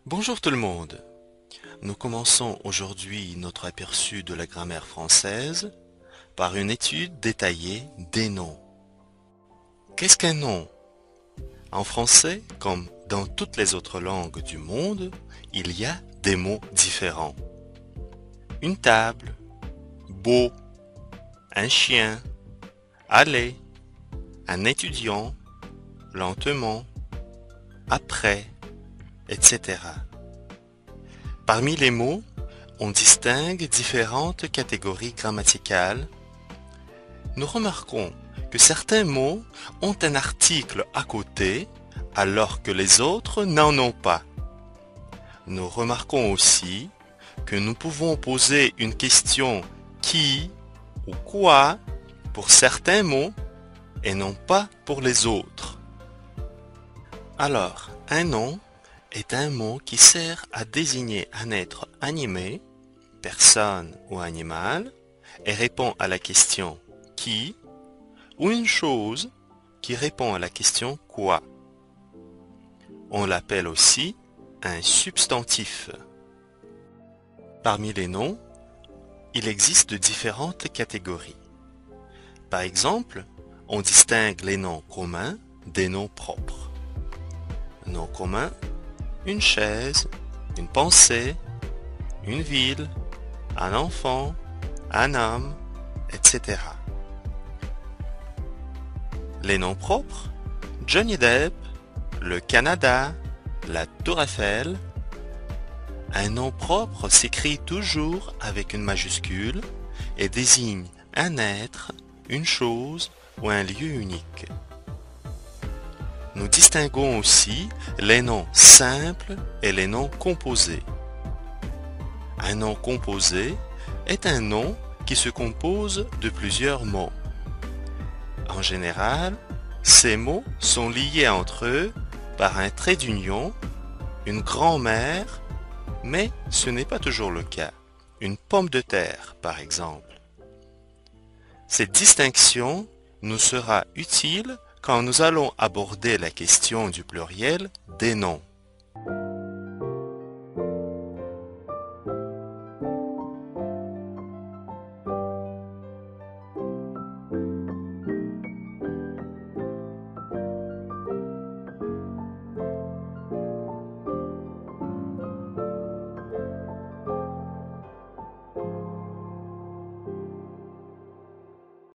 Bonjour tout le monde. Nous commençons aujourd'hui notre aperçu de la grammaire française par une étude détaillée des noms. Qu'est-ce qu'un nom? En français, comme dans toutes les autres langues du monde, il y a des mots différents. Une table, beau, un chien, aller, un étudiant, lentement, après, etc. Parmi les mots, on distingue différentes catégories grammaticales. Nous remarquons que certains mots ont un article à côté alors que les autres n'en ont pas. Nous remarquons aussi que nous pouvons poser une question qui ou quoi pour certains mots et non pas pour les autres. Alors, un nom est un mot qui sert à désigner un être animé, personne ou animal, et répond à la question qui, ou une chose qui répond à la question quoi. On l'appelle aussi un substantif. Parmi les noms, il existe différentes catégories. Par exemple, on distingue les noms communs des noms propres. Nom commun, une chaise, une pensée, une ville, un enfant, un homme, etc. Les noms propres, Johnny Depp, le Canada, la Tour Eiffel. Un nom propre s'écrit toujours avec une majuscule et désigne un être, une chose ou un lieu unique. Nous distinguons aussi les noms simples et les noms composés. Un nom composé est un nom qui se compose de plusieurs mots. En général, ces mots sont liés entre eux par un trait d'union, une grand-mère, mais ce n'est pas toujours le cas. Une pomme de terre, par exemple. Cette distinction nous sera utile quand nous allons aborder la question du pluriel des noms.